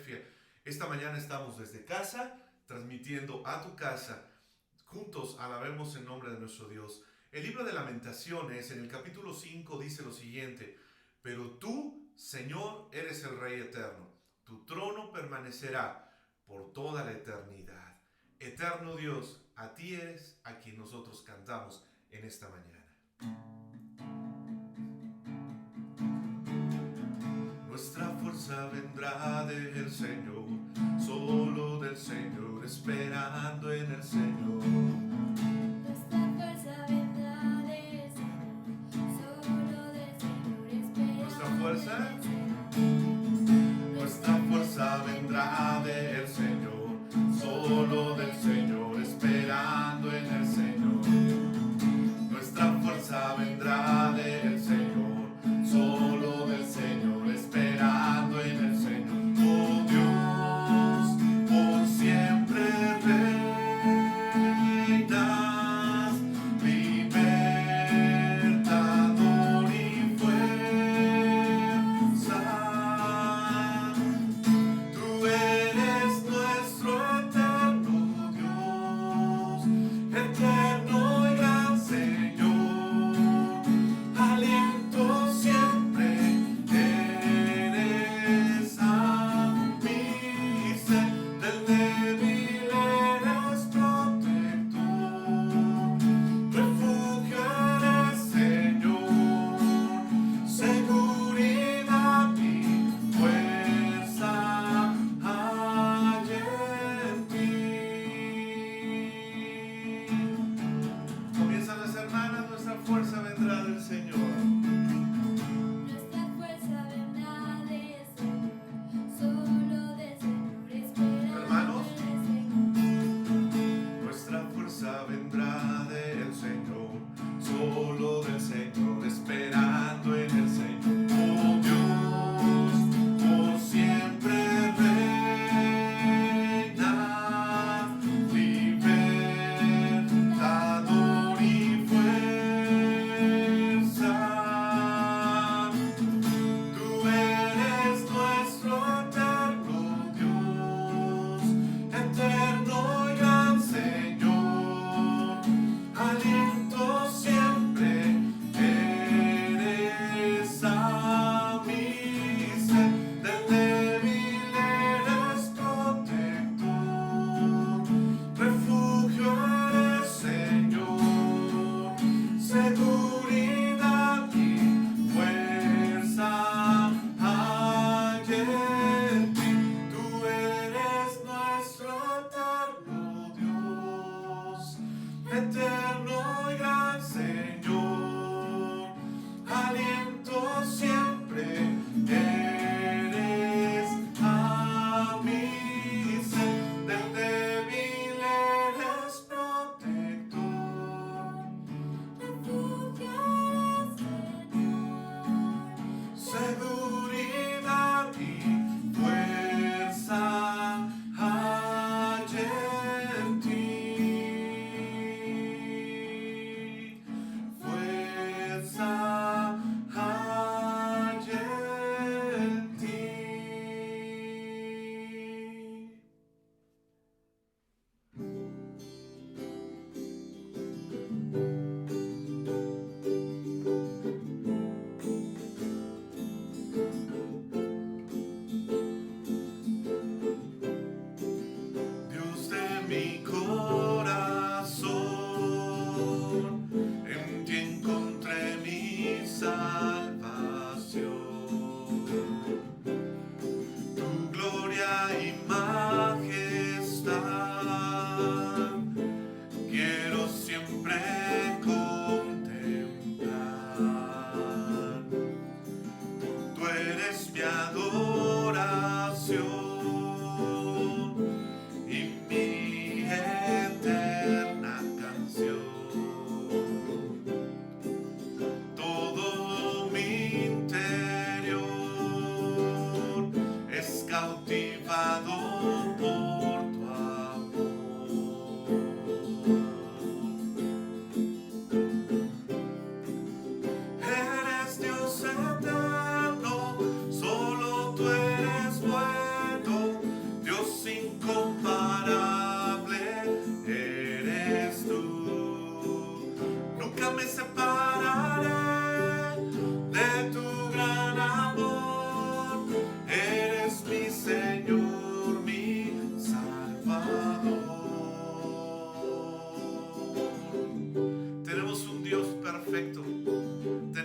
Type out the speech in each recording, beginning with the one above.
Filadelfia. Esta mañana estamos desde casa, transmitiendo a tu casa. Juntos alabemos el nombre de nuestro Dios. El libro de Lamentaciones, en el capítulo 5, dice lo siguiente: pero tú, Señor, eres el Rey eterno. Tu trono permanecerá por toda la eternidad. Eterno Dios, a ti eres a quien nosotros cantamos en esta mañana. Nuestra fuerza vendrá del Señor, solo del Señor, esperando en el Señor. Nuestra fuerza vendrá del Señor, solo del Señor, esperando. ¿Nuestra fuerza? En el Señor. Nuestra fuerza vendrá del Señor, solo del Señor, esperando en el Señor. Nuestra fuerza vendrá del Señor, solo del Señor, esperando en el Señor. Oh Dios, por siempre reinas, libertador y fuerza.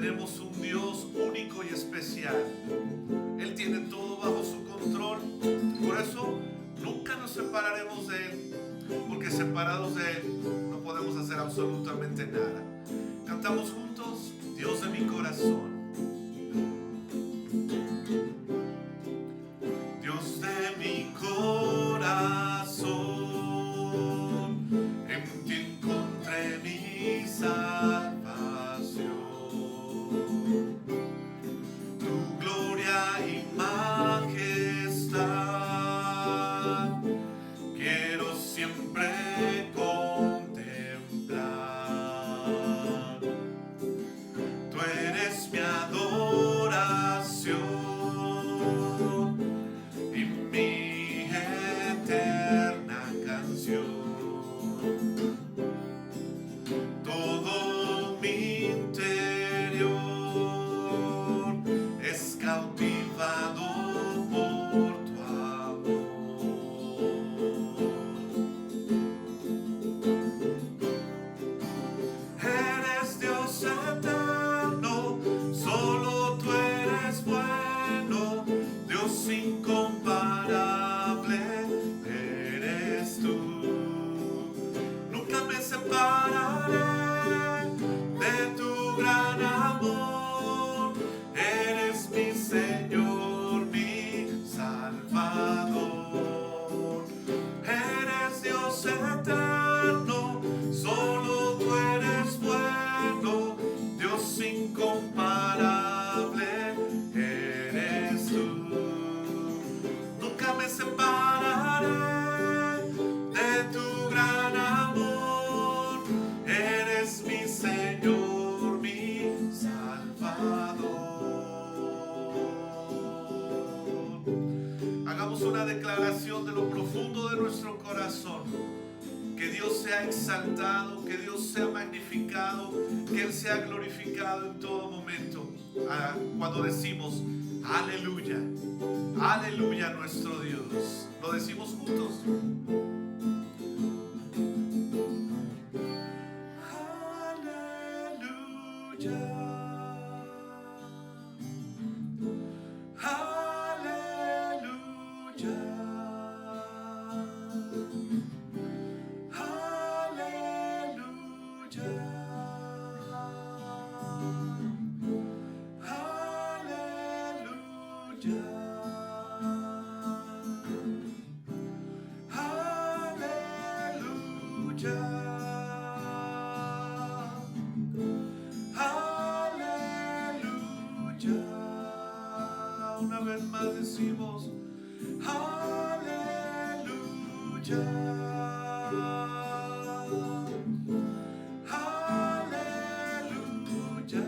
tenemos un Dios único y especial. Él tiene todo bajo su control. Por eso nunca nos separaremos de Él, porque separados de Él no podemos hacer absolutamente nada. Cantamos juntos, Dios de mi corazón. Dios de mi corazón, en ti encontré mi salvación. Tu gloria y majestad quiero siempre contemplar. Tú eres mi adoración y mi eterna canción. Todo mi interior es cautivado por tu amor. Eres Dios eterno, solo tú eres bueno, Dios incomparable eres tú. Nunca me separaré de tu gran amor. Eres mi Señor, mi Salvador. Eres Dios eterno, solo tú eres bueno, Dios incomparable eres tú. Nunca me separaré de tu gran amor. Eres mi Señor, mi Salvador. Hagamos una declaración de lo profundo de nuestro corazón. Que Dios sea exaltado, que Dios sea magnificado, que Él sea glorificado en todo momento. Cuando decimos aleluya, aleluya a nuestro Dios. Lo decimos juntos. Aleluya. Aleluya. Aleluya. Aleluya. Aleluya. Aleluya. Una vez más decimos aleluya. Aleluya.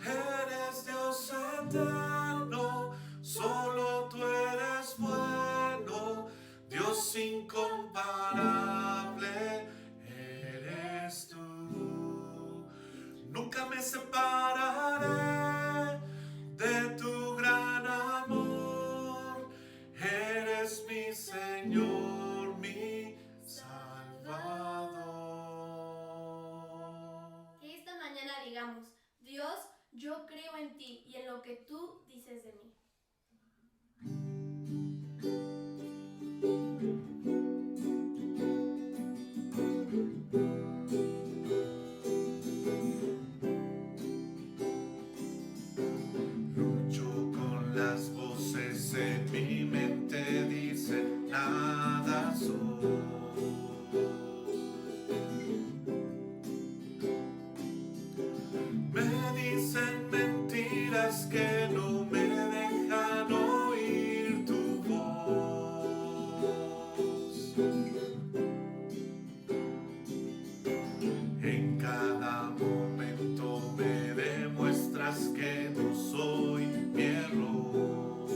Eres Dios eterno, solo tú eres bueno, Dios incomparable eres tú. Nunca me separaré de tu gran amor. Eres mi Señor, mi Salvador. Que esta mañana digamos, Dios, yo creo en ti y en lo que tú dices de mí. Lucho con las voces en mi mente, dicen nada soy. Me dicen mentiras que no me dejan oír tu voz. En cada momento me demuestras que no soy mi error.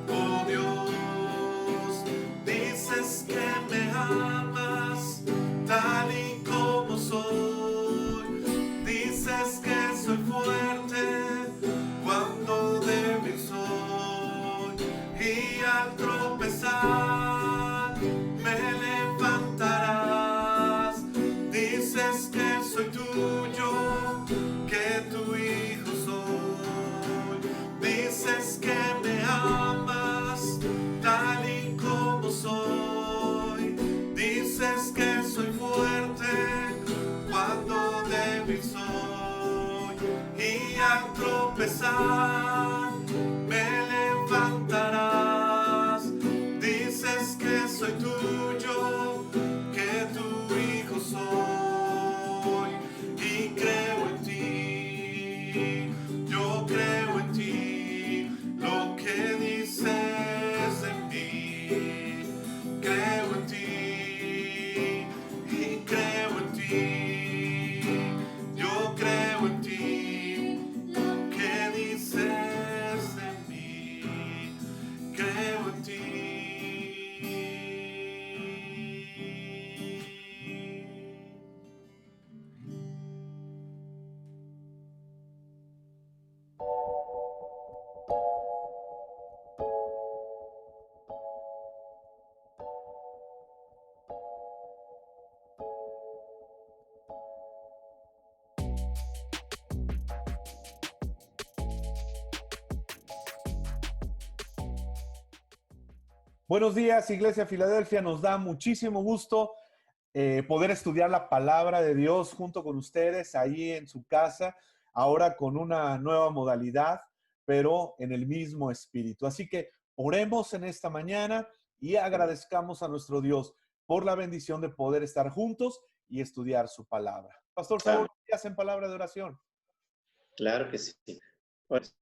Oh Dios, dices que me amas tal y como soy. Dices que soy fuerte cuando débil soy. Y al tropezar me levantarás. Dices que soy tuyo, que tu hijo soy. Dices que me amas tal y como soy. Dices que soy fuerte cuando débil soy. Y al tropezar me levantarás. Dices que soy tuyo, que tu hijo soy. Y creo en ti, yo creo en ti, lo que dices de mí. Creo en ti y creo en ti, yo creo en ti, lo que dices de mí. Creo en ti. Buenos días, Iglesia Filadelfia. Nos da muchísimo gusto poder estudiar la palabra de Dios junto con ustedes ahí en su casa, ahora con una nueva modalidad, pero en el mismo espíritu. Así que oremos en esta mañana y agradezcamos a nuestro Dios por la bendición de poder estar juntos y estudiar su palabra. Pastor Saúl, ¿qué hacen palabra de oración? Claro que sí. Pues,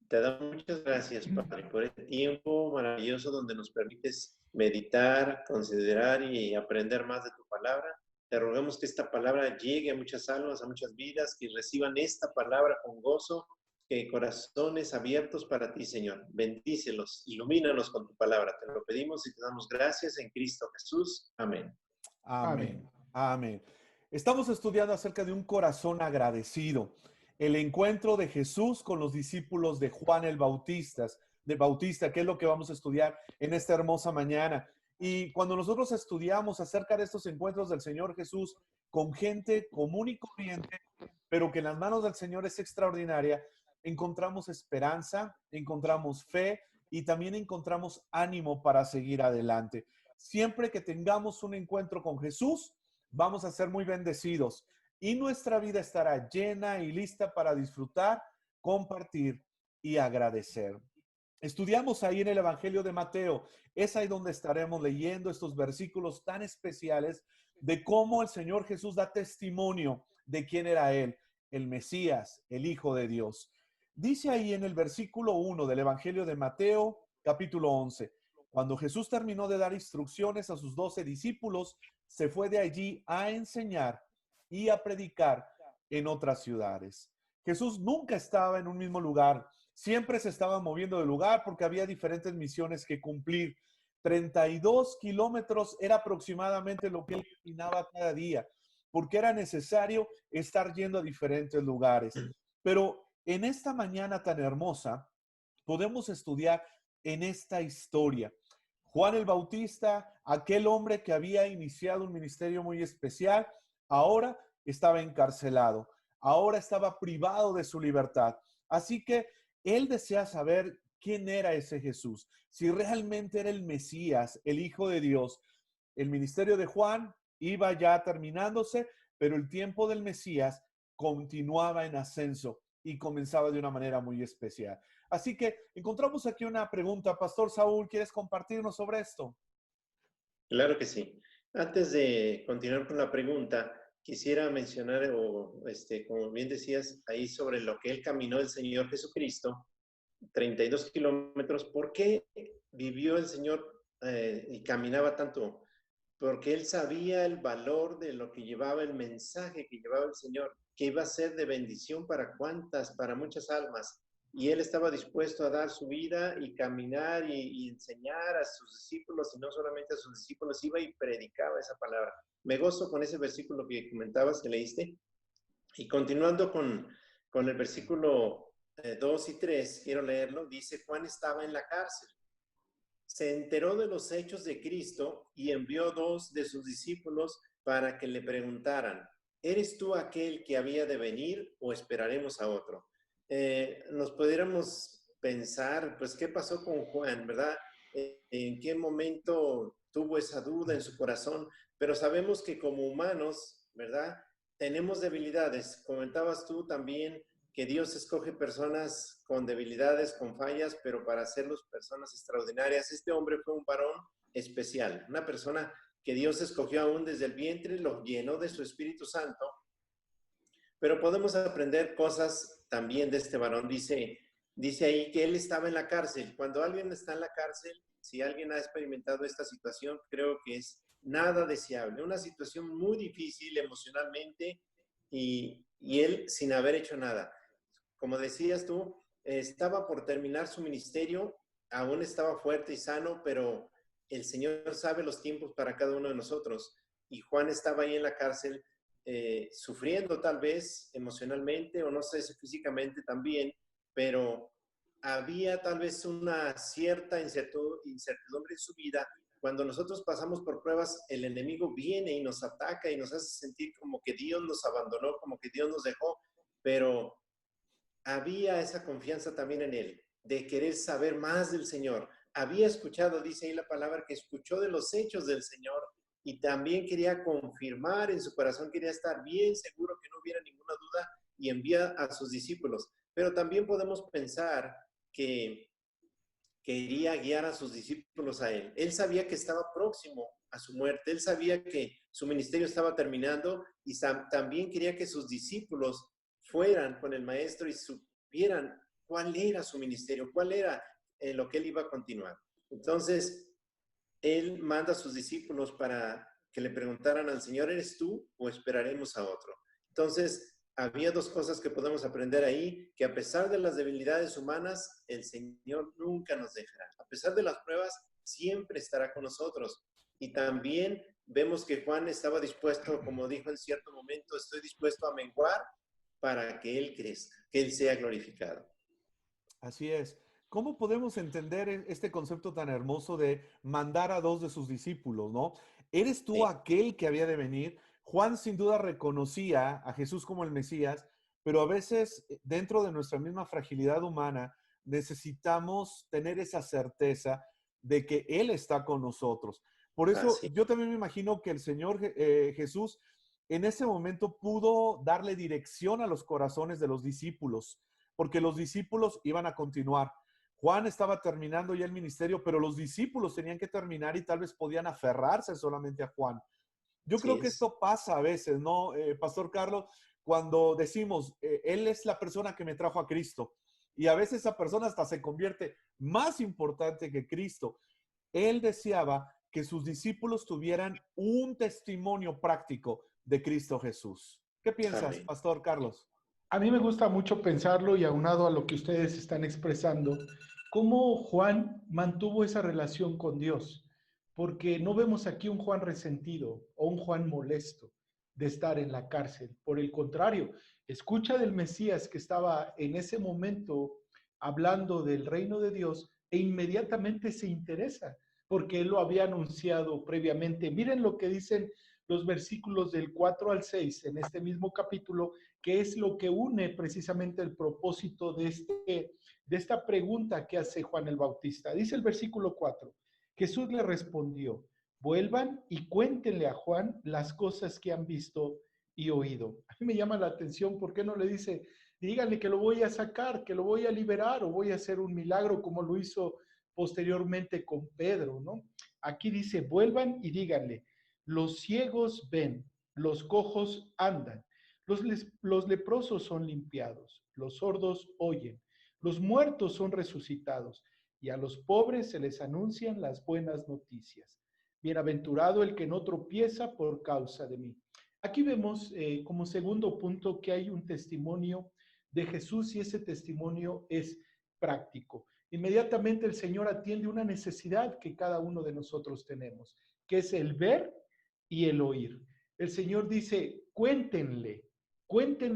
te damos muchas gracias, Padre, por este tiempo maravilloso donde nos permites meditar, considerar y aprender más de tu palabra. Te rogamos que esta palabra llegue a muchas almas, a muchas vidas, que reciban esta palabra con gozo, que corazones abiertos para ti, Señor. Bendícelos, ilumínanos con tu palabra. Te lo pedimos y te damos gracias en Cristo Jesús. Amén. Amén. Amén. Estamos estudiando acerca de un corazón agradecido. El encuentro de Jesús con los discípulos de Juan el Bautista, que es lo que vamos a estudiar en esta hermosa mañana. Y cuando nosotros estudiamos acerca de estos encuentros del Señor Jesús con gente común y corriente, pero que en las manos del Señor es extraordinaria, encontramos esperanza, encontramos fe y también encontramos ánimo para seguir adelante. Siempre que tengamos un encuentro con Jesús, vamos a ser muy bendecidos y nuestra vida estará llena y lista para disfrutar, compartir y agradecer. Estudiamos ahí en el Evangelio de Mateo. Es ahí donde estaremos leyendo estos versículos tan especiales de cómo el Señor Jesús da testimonio de quién era Él, el Mesías, el Hijo de Dios. Dice ahí en el versículo 1 del Evangelio de Mateo, capítulo 11, cuando Jesús terminó de dar instrucciones a sus 12 discípulos, se fue de allí a enseñar y a predicar en otras ciudades. Jesús nunca estaba en un mismo lugar, siempre se estaba moviendo de lugar porque había diferentes misiones que cumplir. 32 kilómetros era aproximadamente lo que él caminaba cada día, porque era necesario estar yendo a diferentes lugares. Pero en esta mañana tan hermosa, podemos estudiar en esta historia. Juan el Bautista, aquel hombre que había iniciado un ministerio muy especial, ahora estaba encarcelado, ahora estaba privado de su libertad. Así que él desea saber quién era ese Jesús, si realmente era el Mesías, el Hijo de Dios. El ministerio de Juan iba ya terminándose, pero el tiempo del Mesías continuaba en ascenso y comenzaba de una manera muy especial. Así que encontramos aquí una pregunta. Pastor Saúl, ¿quieres compartirnos sobre esto? Claro que sí. Antes de continuar con la pregunta, quisiera mencionar, como bien decías, ahí sobre lo que él caminó el Señor Jesucristo, 32 kilómetros. ¿Por qué vivió el Señor y caminaba tanto? Porque él sabía el valor de lo que llevaba, el mensaje que llevaba el Señor, que iba a ser de bendición para muchas almas. y él estaba dispuesto a dar su vida y caminar y enseñar a sus discípulos, y no solamente a sus discípulos, iba y predicaba esa palabra. Me gozo con ese versículo que comentabas, que leíste, y continuando con el versículo 2 y 3, quiero leerlo, dice: Juan estaba en la cárcel. Se enteró de los hechos de Cristo y envió 2 de sus discípulos para que le preguntaran: ¿eres tú aquel que había de venir o esperaremos a otro? Nos pudiéramos pensar, pues, ¿qué pasó con Juan, verdad? ¿En qué momento tuvo esa duda en su corazón? Pero sabemos que como humanos, ¿verdad? Tenemos debilidades. Comentabas tú también que Dios escoge personas con debilidades, con fallas, pero para hacerlos personas extraordinarias. Este hombre fue un varón especial, una persona que Dios escogió aún desde el vientre, lo llenó de su Espíritu Santo. Pero podemos aprender cosas también de este varón. Dice ahí que él estaba en la cárcel. Cuando alguien está en la cárcel, si alguien ha experimentado esta situación, creo que es nada deseable, una situación muy difícil emocionalmente, y él sin haber hecho nada. Como decías tú, estaba por terminar su ministerio, aún estaba fuerte y sano, pero el Señor sabe los tiempos para cada uno de nosotros. Y Juan estaba ahí en la cárcel, sufriendo tal vez emocionalmente, o no sé si físicamente también, pero había tal vez una cierta incertidumbre en su vida. Cuando nosotros pasamos por pruebas, el enemigo viene y nos ataca y nos hace sentir como que Dios nos abandonó, como que Dios nos dejó, pero había esa confianza también en él, de querer saber más del Señor. Había escuchado, dice ahí la palabra, que escuchó de los hechos del Señor, y también quería confirmar en su corazón, quería estar bien seguro que no hubiera ninguna duda, y envía a sus discípulos. Pero también podemos pensar que quería guiar a sus discípulos a él. Él sabía que estaba próximo a su muerte, él sabía que su ministerio estaba terminando, y también quería que sus discípulos fueran con el maestro y supieran cuál era su ministerio, cuál era lo que él iba a continuar. Entonces, él manda a sus discípulos para que le preguntaran al Señor: ¿eres tú o esperaremos a otro? Entonces, había 2 cosas que podemos aprender ahí: que a pesar de las debilidades humanas, el Señor nunca nos dejará. A pesar de las pruebas, siempre estará con nosotros. Y también vemos que Juan estaba dispuesto, como dijo en cierto momento: estoy dispuesto a menguar para que Él crezca, que Él sea glorificado. Así es. ¿Cómo podemos entender este concepto tan hermoso de mandar a 2 de sus discípulos, no? ¿Eres tú Sí. aquel que había de venir? Juan sin duda reconocía a Jesús como el Mesías, pero a veces dentro de nuestra misma fragilidad humana necesitamos tener esa certeza de que Él está con nosotros. Por eso Así. yo también me imagino que el Señor Jesús en ese momento pudo darle dirección a los corazones de los discípulos, porque los discípulos iban a continuar. Juan estaba terminando ya el ministerio, pero los discípulos tenían que terminar y tal vez podían aferrarse solamente a Juan. Yo Así creo que es. esto pasa a veces, ¿no, Pastor Carlos? Cuando decimos, Él es la persona que me trajo a Cristo. Y a veces esa persona hasta se convierte más importante que Cristo. Él deseaba que sus discípulos tuvieran un testimonio práctico de Cristo Jesús. ¿Qué piensas, Amén. Pastor Carlos? A mí me gusta mucho pensarlo, y aunado a lo que ustedes están expresando, cómo Juan mantuvo esa relación con Dios, porque no vemos aquí un Juan resentido o un Juan molesto de estar en la cárcel. Por el contrario, escucha del Mesías que estaba en ese momento hablando del reino de Dios e inmediatamente se interesa, porque él lo había anunciado previamente. Miren lo que dicen los versículos del 4 al 6 en este mismo capítulo, que es lo que une precisamente el propósito de esta pregunta que hace Juan el Bautista. Dice el versículo 4: Jesús le respondió: vuelvan y cuéntenle a Juan las cosas que han visto y oído. A mí me llama la atención, ¿por qué no le dice: díganle que lo voy a sacar, que lo voy a liberar, o voy a hacer un milagro como lo hizo posteriormente con Pedro, ¿no? Aquí dice: vuelvan y díganle, los ciegos ven, los cojos andan, los leprosos son limpiados, los sordos oyen, los muertos son resucitados, y a los pobres se les anuncian las buenas noticias. Bienaventurado el que no tropieza por causa de mí. Aquí vemos como segundo punto que hay un testimonio de Jesús, y ese testimonio es práctico. Inmediatamente el Señor atiende una necesidad que cada uno de nosotros tenemos, que es el ver y el oír. El Señor dice, cuéntenle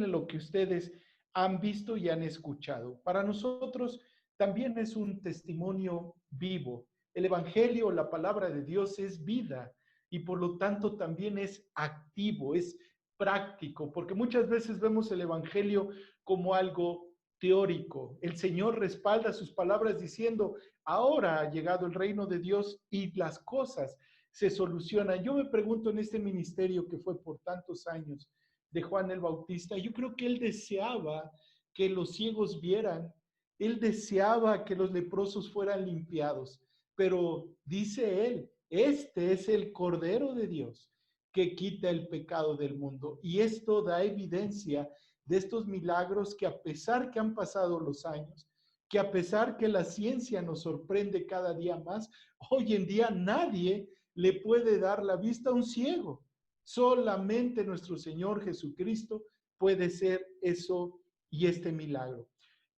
lo que ustedes han visto y han escuchado. Para nosotros también es un testimonio vivo. El Evangelio, la palabra de Dios es vida y por lo tanto también es activo, es práctico, porque muchas veces vemos el Evangelio como algo teórico. El Señor respalda sus palabras diciendo, ahora ha llegado el reino de Dios y las cosas se solucionan. Yo me pregunto en este ministerio que fue por tantos años de Juan el Bautista, yo creo que él deseaba que los ciegos vieran, él deseaba que los leprosos fueran limpiados, pero dice él, este es el Cordero de Dios que quita el pecado del mundo. Y esto da evidencia de estos milagros que a pesar que han pasado los años, que a pesar que la ciencia nos sorprende cada día más, hoy en día nadie le puede dar la vista a un ciego. Solamente nuestro Señor Jesucristo puede ser eso y este milagro.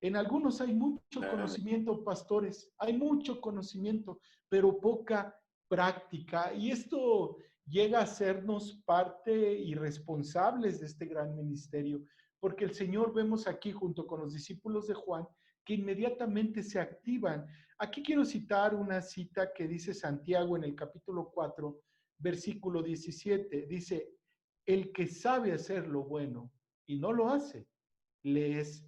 En algunos hay mucho conocimiento, pastores, hay mucho conocimiento, pero poca práctica. Y esto llega a hacernos parte y responsables de este gran ministerio, porque el Señor vemos aquí junto con los discípulos de Juan que inmediatamente se activan. Aquí quiero citar una cita que dice Santiago en el capítulo 4, versículo 17. Dice, el que sabe hacer lo bueno y no lo hace, le es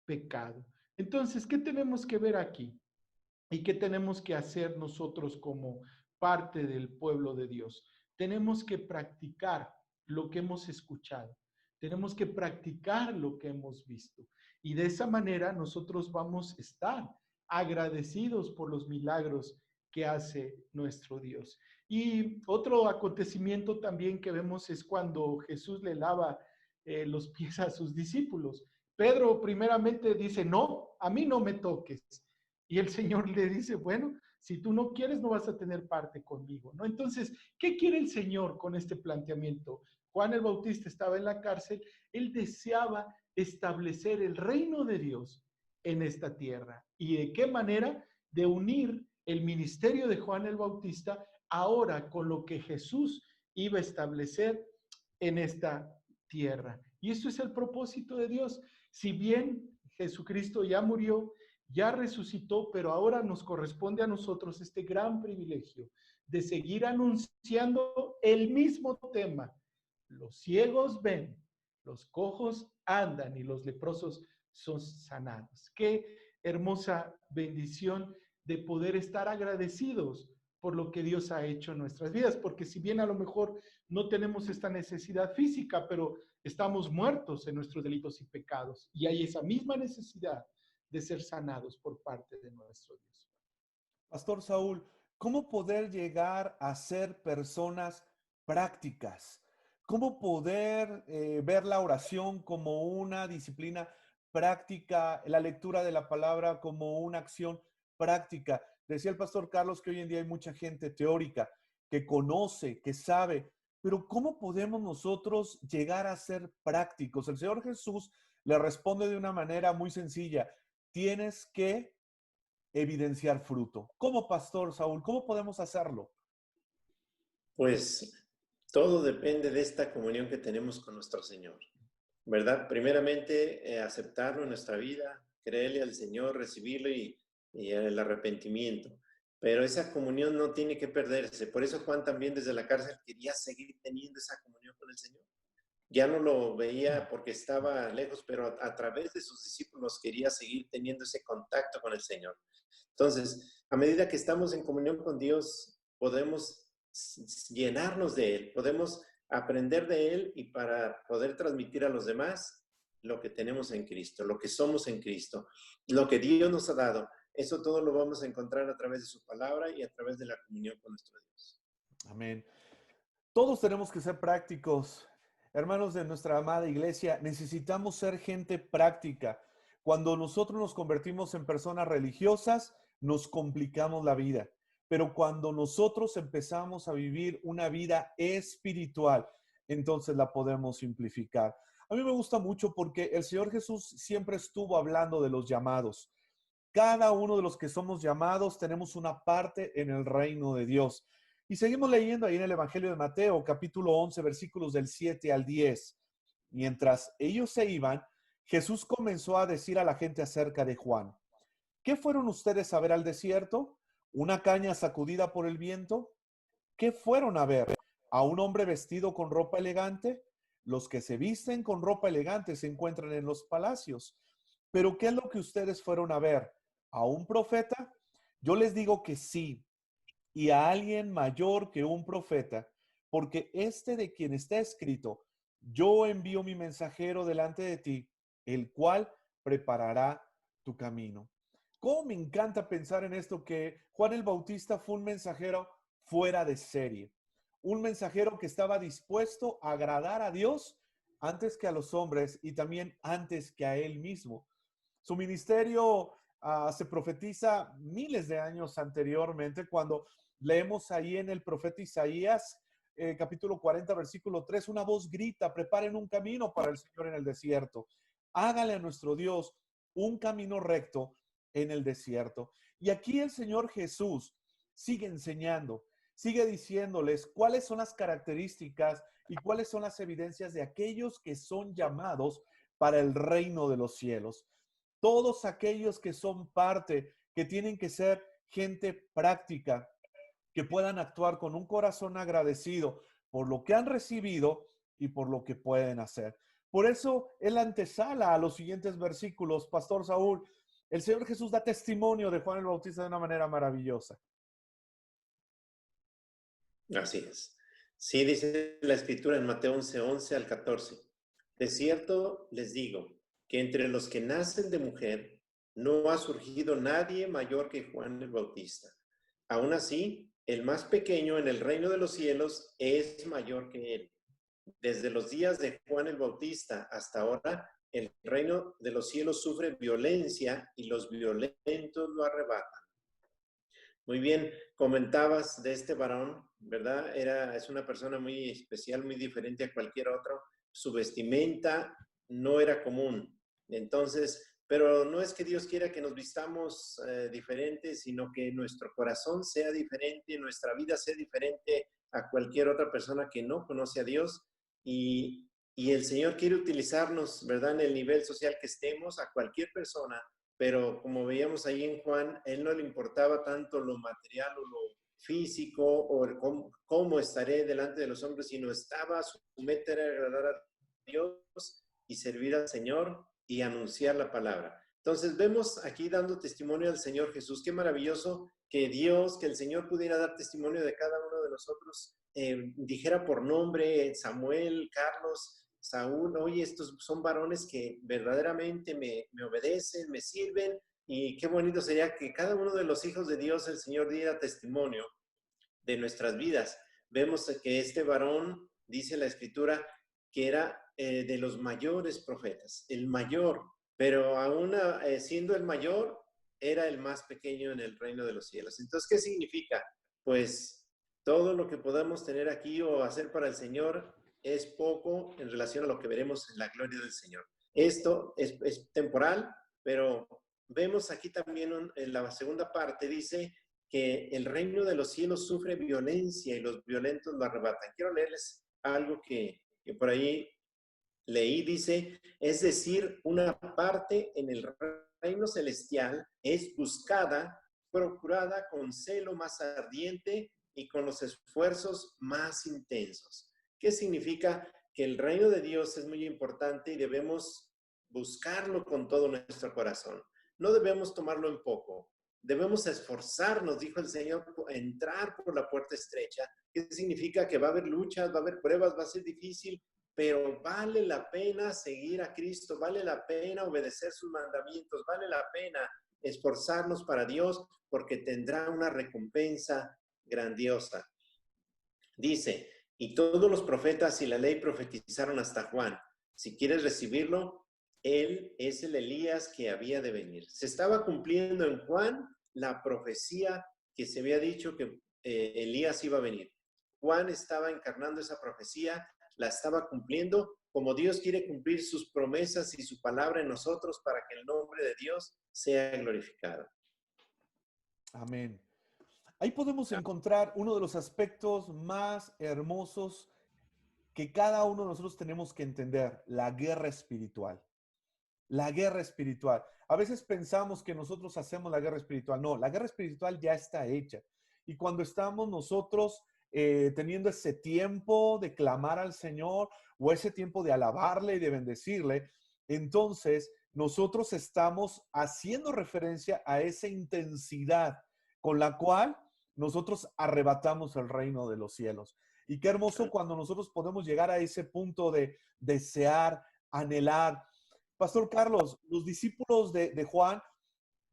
pecado. Entonces, ¿qué tenemos que ver aquí? ¿Y qué tenemos que hacer nosotros como parte del pueblo de Dios? Tenemos que practicar lo que hemos escuchado. Tenemos que practicar lo que hemos visto. Y de esa manera nosotros vamos a estar agradecidos por los milagros que hace nuestro Dios. Y otro acontecimiento también que vemos es cuando Jesús le lava los pies a sus discípulos. Pedro primeramente dice, no, a mí no me toques. Y el Señor le dice, bueno, si tú no quieres, no vas a tener parte conmigo, ¿no? Entonces, ¿qué quiere el Señor con este planteamiento? Juan el Bautista estaba en la cárcel, él deseaba establecer el reino de Dios en esta tierra. ¿Y de qué manera? De unir el ministerio de Juan el Bautista ahora con lo que Jesús iba a establecer en esta tierra. Y eso es el propósito de Dios. Si bien Jesucristo ya murió, ya resucitó, pero ahora nos corresponde a nosotros este gran privilegio de seguir anunciando el mismo tema. Los ciegos ven, los cojos andan y los leprosos son sanados. Qué hermosa bendición de poder estar agradecidos por lo que Dios ha hecho en nuestras vidas, porque si bien a lo mejor no tenemos esta necesidad física, pero estamos muertos en nuestros delitos y pecados, y hay esa misma necesidad de ser sanados por parte de nuestro Dios. Pastor Saúl, ¿cómo poder llegar a ser personas prácticas? ¿Cómo poder ver la oración como una disciplina práctica, la lectura de la palabra como una acción práctica? Decía el pastor Carlos que hoy en día hay mucha gente teórica que conoce, que sabe, pero ¿cómo podemos nosotros llegar a ser prácticos? El Señor Jesús le responde de una manera muy sencilla. Tienes que evidenciar fruto. ¿Cómo, pastor Saúl? ¿Cómo podemos hacerlo? Pues todo depende de esta comunión que tenemos con nuestro Señor, ¿verdad? Primeramente, aceptarlo en nuestra vida, creerle al Señor, recibirlo y el arrepentimiento. Pero esa comunión no tiene que perderse. Por eso Juan también desde la cárcel quería seguir teniendo esa comunión con el Señor. Ya no lo veía porque estaba lejos, pero a través de sus discípulos quería seguir teniendo ese contacto con el Señor. Entonces, a medida que estamos en comunión con Dios, podemos llenarnos de Él, podemos aprender de Él y para poder transmitir a los demás lo que tenemos en Cristo, lo que somos en Cristo, lo que Dios nos ha dado. Eso todo lo vamos a encontrar a través de su palabra y a través de la comunión con nuestro Dios. Amén. Todos tenemos que ser prácticos. Hermanos de nuestra amada iglesia, necesitamos ser gente práctica. Cuando nosotros nos convertimos en personas religiosas, nos complicamos la vida. Pero cuando nosotros empezamos a vivir una vida espiritual, entonces la podemos simplificar. A mí me gusta mucho porque el Señor Jesús siempre estuvo hablando de los llamados. Cada uno de los que somos llamados tenemos una parte en el reino de Dios. Y seguimos leyendo ahí en el Evangelio de Mateo, capítulo 11, versículos del 7 al 10. Mientras ellos se iban, Jesús comenzó a decir a la gente acerca de Juan: ¿qué fueron ustedes a ver al desierto? ¿Una caña sacudida por el viento? ¿Qué fueron a ver? ¿A un hombre vestido con ropa elegante? Los que se visten con ropa elegante se encuentran en los palacios. ¿Pero qué es lo que ustedes fueron a ver? ¿A un profeta? Yo les digo que sí, y a alguien mayor que un profeta, porque este de quien está escrito: yo envío mi mensajero delante de ti, el cual preparará tu camino. ¿Cómo me encanta pensar en esto, que Juan el Bautista fue un mensajero fuera de serie? Un mensajero que estaba dispuesto a agradar a Dios antes que a los hombres y también antes que a él mismo. Su ministerio se profetiza miles de años anteriormente, cuando leemos ahí en el profeta Isaías, capítulo 40, versículo 3, una voz grita: preparen un camino para el Señor en el desierto. Hágale a nuestro Dios un camino recto en el desierto. Y aquí el Señor Jesús sigue enseñando, sigue diciéndoles cuáles son las características y cuáles son las evidencias de aquellos que son llamados para el reino de los cielos. Todos aquellos que son parte, que tienen que ser gente práctica, que puedan actuar con un corazón agradecido por lo que han recibido y por lo que pueden hacer. Por eso, en la antesala a los siguientes versículos, Pastor Saúl, el Señor Jesús da testimonio de Juan el Bautista de una manera maravillosa. Así es. Sí, dice la Escritura en Mateo 11 al 14. De cierto les digo que entre los que nacen de mujer no ha surgido nadie mayor que Juan el Bautista. Aún así, el más pequeño en el reino de los cielos es mayor que él. Desde los días de Juan el Bautista hasta ahora, el reino de los cielos sufre violencia y los violentos lo arrebatan. Muy bien, comentabas de este varón, ¿verdad? Es una persona muy especial, muy diferente a cualquier otro. Su vestimenta no era común. Entonces, pero no es que Dios quiera que nos vistamos diferentes, sino que nuestro corazón sea diferente, nuestra vida sea diferente a cualquier otra persona que no conoce a Dios. Y el Señor quiere utilizarnos, ¿verdad? En el nivel social que estemos, a cualquier persona. Pero como veíamos ahí en Juan, él no le importaba tanto lo material o lo físico o el cómo estaré delante de los hombres, sino estaba, su meta era agradar a Dios y servir al Señor y anunciar la palabra. Entonces vemos aquí dando testimonio al Señor Jesús. Qué maravilloso que Dios, que el Señor pudiera dar testimonio de cada uno de nosotros, dijera por nombre Samuel, Carlos, Saúl: oye, estos son varones que verdaderamente me obedecen, me sirven, y qué bonito sería que cada uno de los hijos de Dios, el Señor diera testimonio de nuestras vidas. Vemos que este varón, dice la Escritura, que era de los mayores profetas, el mayor, pero aún siendo el mayor, era el más pequeño en el reino de los cielos. Entonces, ¿qué significa? Pues todo lo que podamos tener aquí o hacer para el Señor es poco en relación a lo que veremos en la gloria del Señor. Esto es temporal, pero vemos aquí también en la segunda parte, dice que el reino de los cielos sufre violencia y los violentos lo arrebatan. Quiero leerles algo que por ahí leí. Dice: es decir, una parte en el reino celestial es buscada, procurada con celo más ardiente y con los esfuerzos más intensos. ¿Qué significa? Que el reino de Dios es muy importante y debemos buscarlo con todo nuestro corazón. No debemos tomarlo en poco. Debemos esforzarnos, dijo el Señor, entrar por la puerta estrecha. ¿Qué significa? Que va a haber luchas, va a haber pruebas, va a ser difícil, pero vale la pena seguir a Cristo, vale la pena obedecer sus mandamientos, vale la pena esforzarnos para Dios, porque tendrá una recompensa grandiosa. Dice: y todos los profetas y la ley profetizaron hasta Juan. Si quieres recibirlo, él es el Elías que había de venir. Se estaba cumpliendo en Juan la profecía que se había dicho que Elías iba a venir. Juan estaba encarnando esa profecía. la estaba cumpliendo como Dios quiere cumplir sus promesas y su palabra en nosotros para que el nombre de Dios sea glorificado. Amén. Ahí podemos encontrar uno de los aspectos más hermosos que cada uno de nosotros tenemos que entender, la guerra espiritual. La guerra espiritual. A veces pensamos que nosotros hacemos la guerra espiritual. No, la guerra espiritual ya está hecha. Y cuando estamos nosotros teniendo ese tiempo de clamar al Señor o ese tiempo de alabarle y de bendecirle, entonces nosotros estamos haciendo referencia a esa intensidad con la cual nosotros arrebatamos el reino de los cielos. Y qué hermoso cuando nosotros podemos llegar a ese punto de desear, anhelar. Pastor Carlos, los discípulos de Juan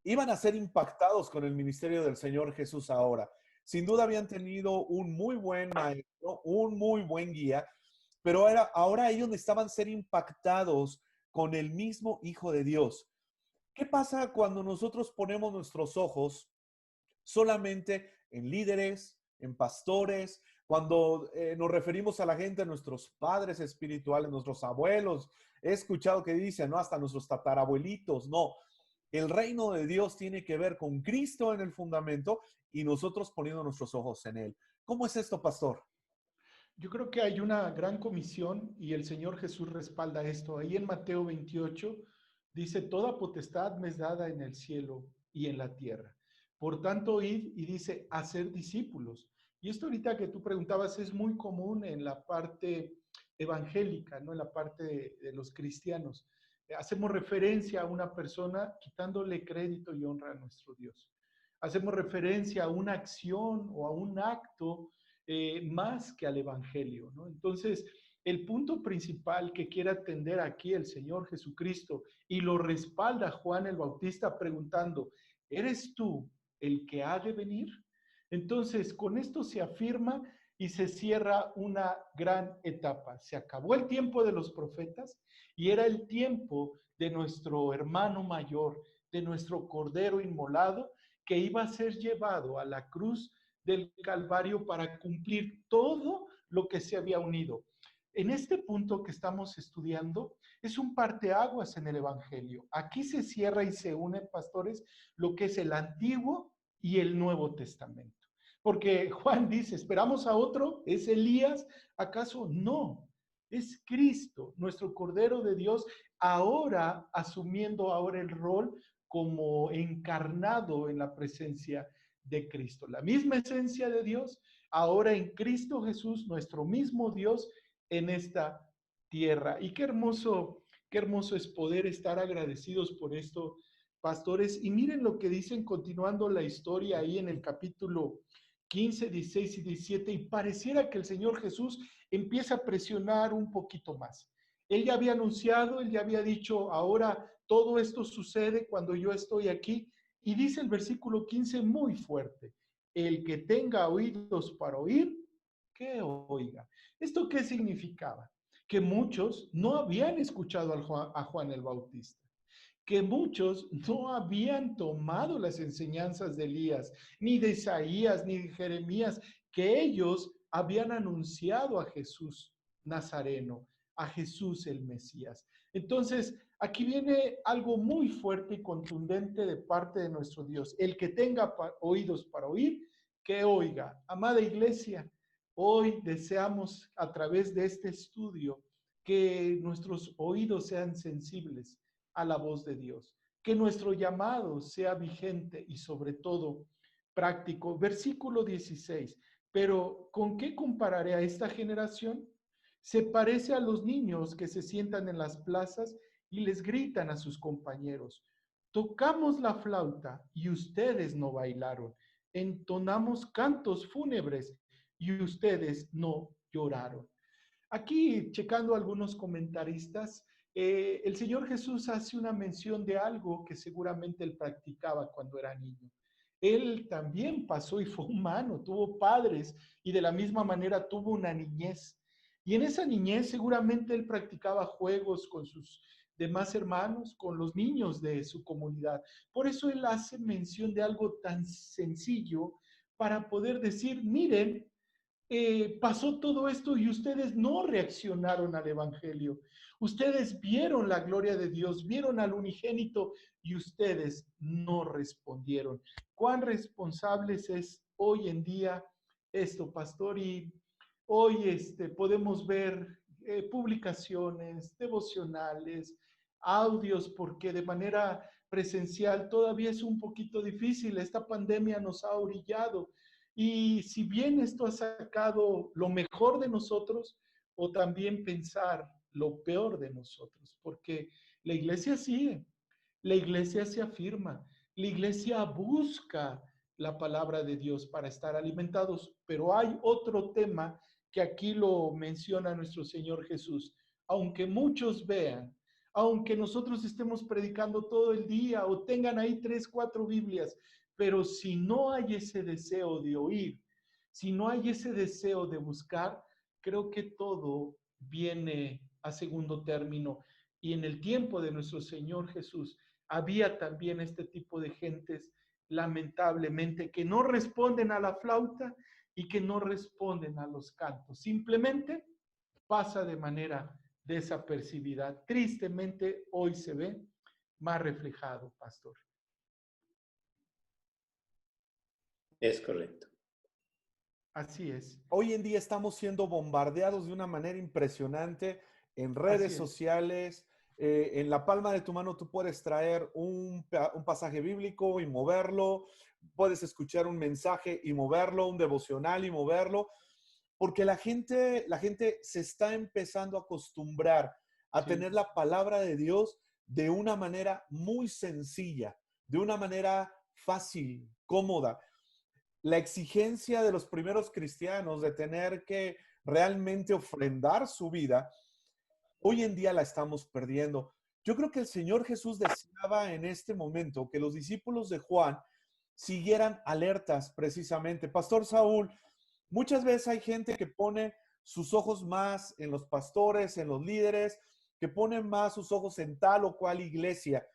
iban a ser impactados con el ministerio del Señor Jesús ahora. Sin duda habían tenido un muy buen maestro, un muy buen guía, pero ahora ellos necesitaban ser impactados con el mismo Hijo de Dios. ¿Qué pasa cuando nosotros ponemos nuestros ojos solamente en líderes, en pastores, cuando nos referimos a la gente, a nuestros padres espirituales, nuestros abuelos? He escuchado que dicen, no, hasta nuestros tatarabuelitos? No, el reino de Dios tiene que ver con Cristo en el fundamento y nosotros poniendo nuestros ojos en Él. ¿Cómo es esto, pastor? Yo creo que hay una gran comisión y el Señor Jesús respalda esto. Ahí en Mateo 28 dice, toda potestad me es dada en el cielo y en la tierra. Por tanto, id y dice, hacer discípulos. Y esto ahorita que tú preguntabas es muy común en la parte evangélica, ¿no? En la parte de los cristianos. Hacemos referencia a una persona quitándole crédito y honra a nuestro Dios. Hacemos referencia a una acción o a un acto más que al Evangelio, ¿no? Entonces, el punto principal que quiere atender aquí el Señor Jesucristo y lo respalda Juan el Bautista preguntando, ¿eres tú el que ha de venir? Entonces, con esto se afirma y se cierra una gran etapa. Se acabó el tiempo de los profetas y era el tiempo de nuestro hermano mayor, de nuestro cordero inmolado, que iba a ser llevado a la cruz del Calvario para cumplir todo lo que se había unido. En este punto que estamos estudiando, es un parteaguas en el Evangelio. Aquí se cierra y se une, pastores, lo que es el Antiguo y el Nuevo Testamento. Porque Juan dice, ¿esperamos a otro? ¿Es Elías? ¿Acaso no? Es Cristo, nuestro Cordero de Dios, ahora asumiendo ahora el rol como encarnado en la presencia de Cristo. La misma esencia de Dios, ahora en Cristo Jesús, nuestro mismo Dios en esta tierra. Y qué hermoso es poder estar agradecidos por esto, pastores. Y miren lo que dicen continuando la historia ahí en el capítulo 15, 16 y 17, y pareciera que el Señor Jesús empieza a presionar un poquito más. Él ya había anunciado, él ya había dicho, ahora todo esto sucede cuando yo estoy aquí, y dice el versículo 15 muy fuerte, el que tenga oídos para oír, que oiga. ¿Esto qué significaba? Que muchos no habían escuchado a Juan el Bautista, que muchos no habían tomado las enseñanzas de Elías, ni de Isaías, ni de Jeremías, que ellos habían anunciado a Jesús Nazareno, a Jesús el Mesías. Entonces, aquí viene algo muy fuerte y contundente de parte de nuestro Dios. El que tenga oídos para oír, que oiga. Amada iglesia, hoy deseamos a través de este estudio que nuestros oídos sean sensibles a la voz de Dios, que nuestro llamado sea vigente y sobre todo práctico. Versículo 16, pero ¿con qué compararé a esta generación? Se parece a los niños que se sientan en las plazas y les gritan a sus compañeros, tocamos la flauta y ustedes no bailaron, entonamos cantos fúnebres y ustedes no lloraron. Aquí, checando algunos comentaristas, el Señor Jesús hace una mención de algo que seguramente él practicaba cuando era niño. Él también pasó y fue humano, tuvo padres y de la misma manera tuvo una niñez. Y en esa niñez seguramente él practicaba juegos con sus demás hermanos, con los niños de su comunidad. Por eso él hace mención de algo tan sencillo para poder decir, miren, pasó todo esto y ustedes no reaccionaron al Evangelio. Ustedes vieron la gloria de Dios, vieron al unigénito y ustedes no respondieron. ¿Cuán responsables es hoy en día esto, pastor? Y hoy podemos ver publicaciones, devocionales, audios, porque de manera presencial todavía es un poquito difícil. Esta pandemia nos ha orillado. Y si bien esto ha sacado lo mejor de nosotros, o también pensar lo peor de nosotros, porque la iglesia sigue, la iglesia se afirma, la iglesia busca la palabra de Dios para estar alimentados, pero hay otro tema que aquí lo menciona nuestro Señor Jesús. Aunque muchos vean, aunque nosotros estemos predicando todo el día o tengan ahí 3, 4 Biblias, pero si no hay ese deseo de oír, si no hay ese deseo de buscar, creo que todo viene a segundo término. Y en el tiempo de nuestro Señor Jesús había también este tipo de gentes, lamentablemente, que no responden a la flauta y que no responden a los cantos. Simplemente pasa de manera desapercibida. Tristemente hoy se ve más reflejado, pastor. Es correcto. Así es. Hoy en día estamos siendo bombardeados de una manera impresionante en redes sociales. En la palma de tu mano tú puedes traer un pasaje bíblico y moverlo, puedes escuchar un mensaje y moverlo, un devocional y moverlo, porque la gente se está empezando a acostumbrar a tener la palabra de Dios de una manera muy sencilla, de una manera fácil, cómoda. La exigencia de los primeros cristianos de tener que realmente ofrendar su vida, hoy en día la estamos perdiendo. Yo creo que el Señor Jesús deseaba en este momento que los discípulos de Juan siguieran alertas precisamente. Pastor Saúl, muchas veces hay gente que pone sus ojos más en los pastores, en los líderes, que ponen más sus ojos en tal o cual iglesia.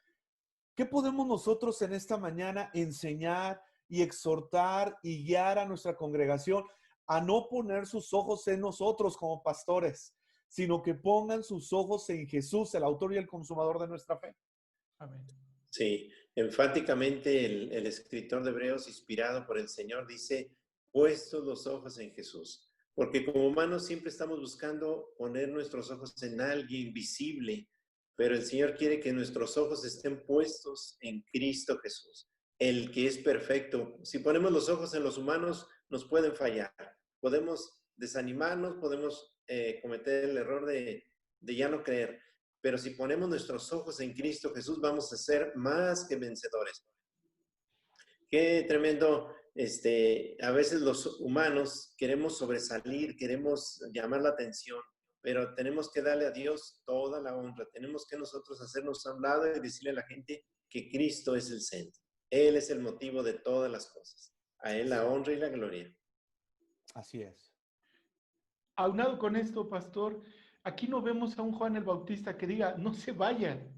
¿Qué podemos nosotros en esta mañana enseñar y exhortar y guiar a nuestra congregación a no poner sus ojos en nosotros como pastores, sino que pongan sus ojos en Jesús, el autor y el consumador de nuestra fe? Amén. Sí, enfáticamente el escritor de Hebreos, inspirado por el Señor, dice, puestos los ojos en Jesús. Porque como humanos siempre estamos buscando poner nuestros ojos en alguien visible, pero el Señor quiere que nuestros ojos estén puestos en Cristo Jesús, el que es perfecto. Si ponemos los ojos en los humanos, nos pueden fallar. Podemos desanimarnos, podemos cometer el error de ya no creer. Pero si ponemos nuestros ojos en Cristo Jesús, vamos a ser más que vencedores. Qué tremendo. A veces los humanos queremos sobresalir, queremos llamar la atención, pero tenemos que darle a Dios toda la honra. Tenemos que nosotros hacernos a un lado y decirle a la gente que Cristo es el centro. Él es el motivo de todas las cosas. A Él la honra y la gloria. Así es. Aunado con esto, pastor, aquí no vemos a un Juan el Bautista que diga, no se vayan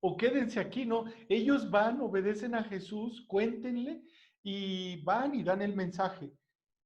o quédense aquí, ¿no? Ellos van, obedecen a Jesús, cuéntenle y van y dan el mensaje.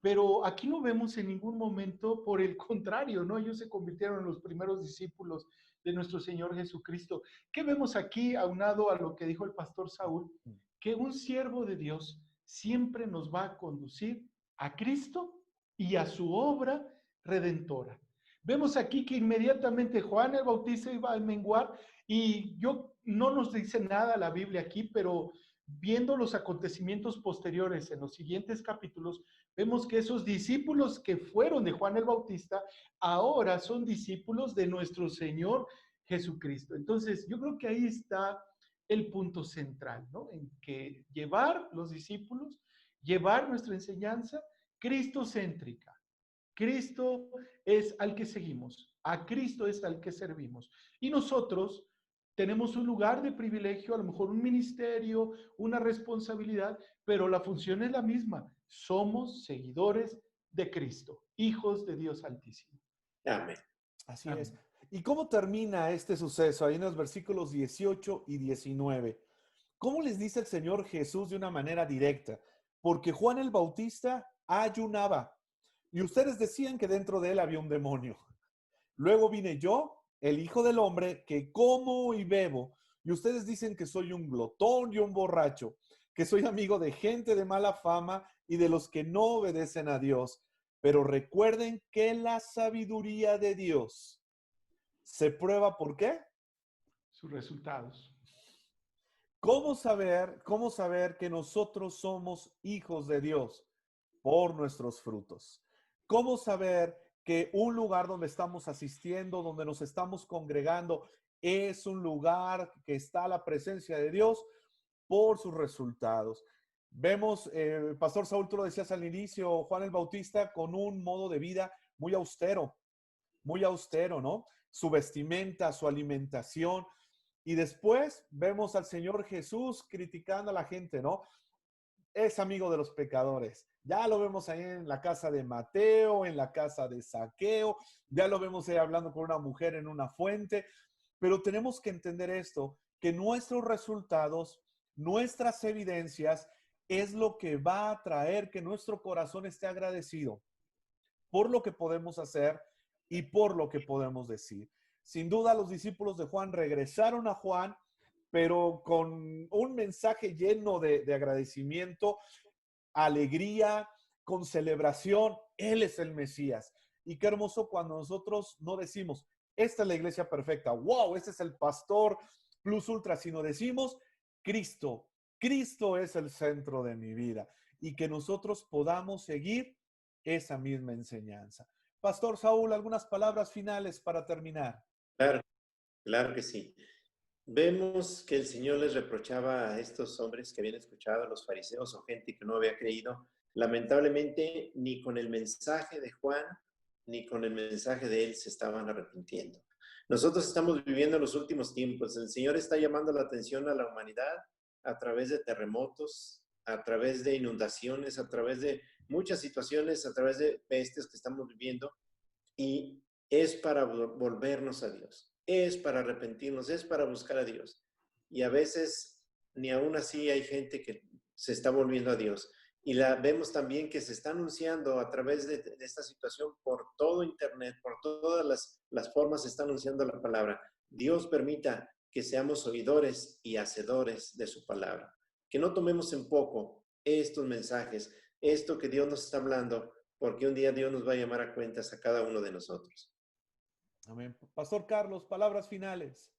Pero aquí no vemos en ningún momento, por el contrario, ¿no? Ellos se convirtieron en los primeros discípulos de nuestro Señor Jesucristo. ¿Qué vemos aquí, aunado a lo que dijo el pastor Saúl? Que un siervo de Dios siempre nos va a conducir a Cristo y a su obra redentora. Vemos aquí que inmediatamente Juan el Bautista iba a menguar y no nos dice nada la Biblia aquí, pero viendo los acontecimientos posteriores en los siguientes capítulos, vemos que esos discípulos que fueron de Juan el Bautista ahora son discípulos de nuestro Señor Jesucristo. Entonces, yo creo que ahí está el punto central, ¿no? En que llevar los discípulos, llevar nuestra enseñanza cristocéntrica. Cristo es al que seguimos, a Cristo es al que servimos. Y nosotros tenemos un lugar de privilegio, a lo mejor un ministerio, una responsabilidad, pero la función es la misma. Somos seguidores de Cristo, hijos de Dios Altísimo. Amén. Así Amén. es. ¿Y cómo termina este suceso? Ahí en los versículos 18 y 19. ¿Cómo les dice el Señor Jesús de una manera directa? Porque Juan el Bautista ayunaba, y ustedes decían que dentro de él había un demonio. Luego vine yo, el Hijo del Hombre, que como y bebo, y ustedes dicen que soy un glotón y un borracho, que soy amigo de gente de mala fama y de los que no obedecen a Dios. Pero recuerden que la sabiduría de Dios se prueba ¿por qué? Sus resultados. ¿Cómo saber que nosotros somos hijos de Dios? Por nuestros frutos. ¿Cómo saber que un lugar donde estamos asistiendo, donde nos estamos congregando, es un lugar que está a la presencia de Dios? Por sus resultados. Vemos, Pastor Saúl, tú lo decías al inicio, Juan el Bautista con un modo de vida muy austero, ¿no? Su vestimenta, su alimentación. Y después vemos al Señor Jesús criticando a la gente, ¿no? Es amigo de los pecadores. Ya lo vemos ahí en la casa de Mateo, en la casa de Zaqueo, ya lo vemos ahí hablando con una mujer en una fuente, pero tenemos que entender esto, que nuestros resultados, nuestras evidencias, es lo que va a traer que nuestro corazón esté agradecido por lo que podemos hacer y por lo que podemos decir. Sin duda, los discípulos de Juan regresaron a Juan, pero con un mensaje lleno de agradecimiento, alegría, con celebración. Él es el Mesías. Y qué hermoso cuando nosotros no decimos, esta es la iglesia perfecta, wow, este es el pastor plus ultra, sino decimos, Cristo es el centro de mi vida. Y que nosotros podamos seguir esa misma enseñanza. Pastor Saúl, algunas palabras finales para terminar. Claro, claro que sí. Vemos que el Señor les reprochaba a estos hombres que habían escuchado, a los fariseos o gente que no había creído. Lamentablemente, ni con el mensaje de Juan, ni con el mensaje de él se estaban arrepintiendo. Nosotros estamos viviendo los últimos tiempos. El Señor está llamando la atención a la humanidad a través de terremotos, a través de inundaciones, a través de muchas situaciones, a través de pestes que estamos viviendo. Y es para volvernos a Dios, es para arrepentirnos, es para buscar a Dios. Y a veces, ni aún así hay gente que se está volviendo a Dios. Y vemos también que se está anunciando a través de esta situación por todo Internet, por todas las formas se está anunciando la palabra. Dios permita que seamos oidores y hacedores de su palabra. Que no tomemos en poco estos mensajes, esto que Dios nos está hablando, porque un día Dios nos va a llamar a cuentas a cada uno de nosotros. Amén. Pastor Carlos, palabras finales.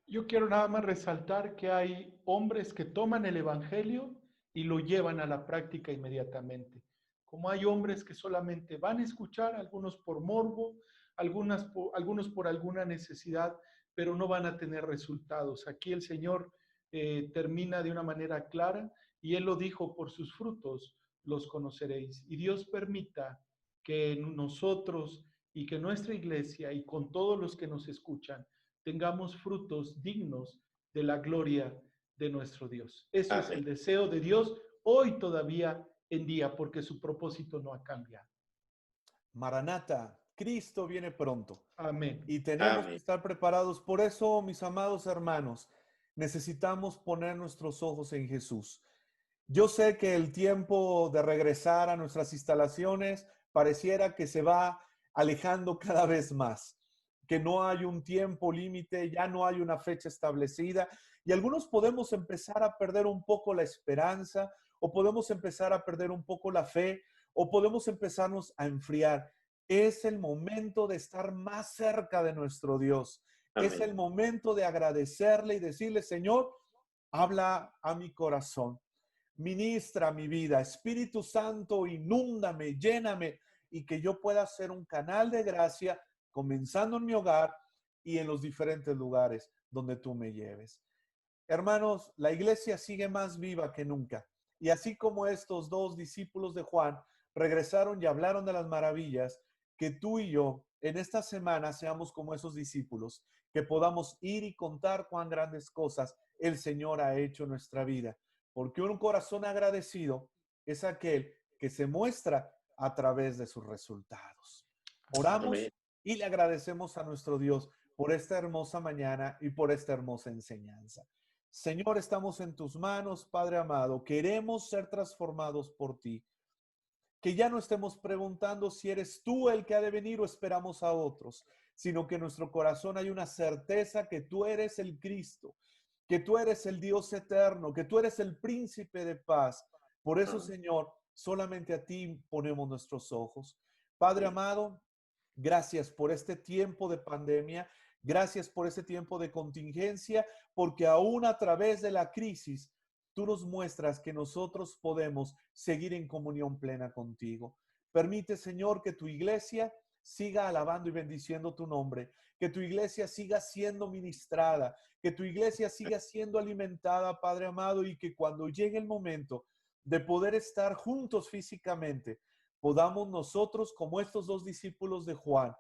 Yo quiero nada más resaltar que hay hombres que toman el evangelio y lo llevan a la práctica inmediatamente. Como hay hombres que solamente van a escuchar, algunos por morbo, algunos por alguna necesidad, pero no van a tener resultados. Aquí el Señor termina de una manera clara y Él lo dijo, por sus frutos los conoceréis. Y Dios permita que nosotros y que nuestra iglesia y con todos los que nos escuchan tengamos frutos dignos de la gloria de nuestro Dios. Eso es el deseo de Dios hoy todavía en día, porque su propósito no ha cambiado. Maranata, Cristo viene pronto. Amén. Y tenemos que estar preparados. Por eso, mis amados hermanos, necesitamos poner nuestros ojos en Jesús. Yo sé que el tiempo de regresar a nuestras instalaciones pareciera que se va alejando cada vez más, que no hay un tiempo límite, ya no hay una fecha establecida y algunos podemos empezar a perder un poco la esperanza o podemos empezar a perder un poco la fe o podemos empezarnos a enfriar. Es el momento de estar más cerca de nuestro Dios. Amén. Es el momento de agradecerle y decirle, Señor, habla a mi corazón. Ministra mi vida, Espíritu Santo, inúndame, lléname y que yo pueda ser un canal de gracia, comenzando en mi hogar y en los diferentes lugares donde tú me lleves. Hermanos, la iglesia sigue más viva que nunca. Y así como estos dos discípulos de Juan regresaron y hablaron de las maravillas, que tú y yo en esta semana seamos como esos discípulos, que podamos ir y contar cuán grandes cosas el Señor ha hecho en nuestra vida. Porque un corazón agradecido es aquel que se muestra a través de sus resultados. Oramos y le agradecemos a nuestro Dios por esta hermosa mañana y por esta hermosa enseñanza. Señor, estamos en tus manos, Padre amado. Queremos ser transformados por ti. que ya no estemos preguntando si eres tú el que ha de venir o esperamos a otros, sino que en nuestro corazón hay una certeza que tú eres el Cristo, que tú eres el Dios eterno, que tú eres el príncipe de paz. Por eso, Señor, solamente a ti ponemos nuestros ojos. Padre amado, gracias por este tiempo de pandemia, gracias por este tiempo de contingencia, porque aún a través de la crisis, tú nos muestras que nosotros podemos seguir en comunión plena contigo. Permite, Señor, que tu iglesia siga alabando y bendiciendo tu nombre, que tu iglesia siga siendo ministrada, que tu iglesia siga siendo alimentada, Padre amado, y que cuando llegue el momento de poder estar juntos físicamente, podamos nosotros, como estos dos discípulos de Juan,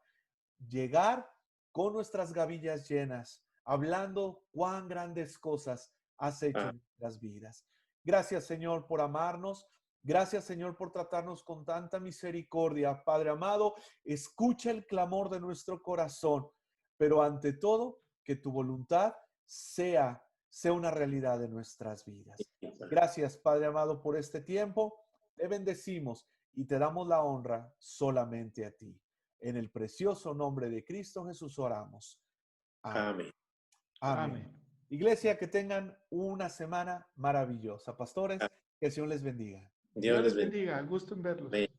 llegar con nuestras gavillas llenas, hablando cuán grandes cosas has hecho en nuestras vidas. Gracias, Señor, por amarnos. Gracias, Señor, por tratarnos con tanta misericordia. Padre amado, escucha el clamor de nuestro corazón, pero ante todo, que tu voluntad sea una realidad en nuestras vidas. Gracias, Padre amado, por este tiempo. Te bendecimos y te damos la honra solamente a ti. En el precioso nombre de Cristo Jesús oramos. Amén. Amén. Amén. Iglesia, que tengan una semana maravillosa. Pastores, que el Señor les bendiga. Dios les bendiga. Gusto en verlos. Amén.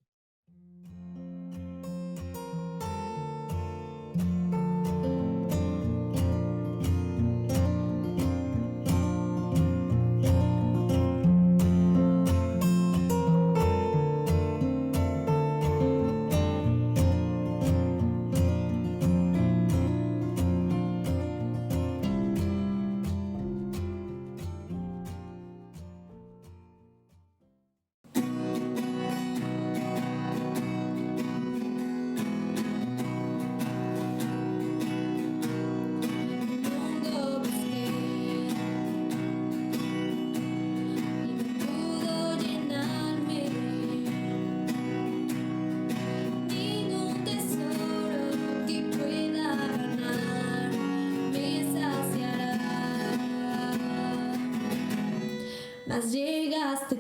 Mas llegaste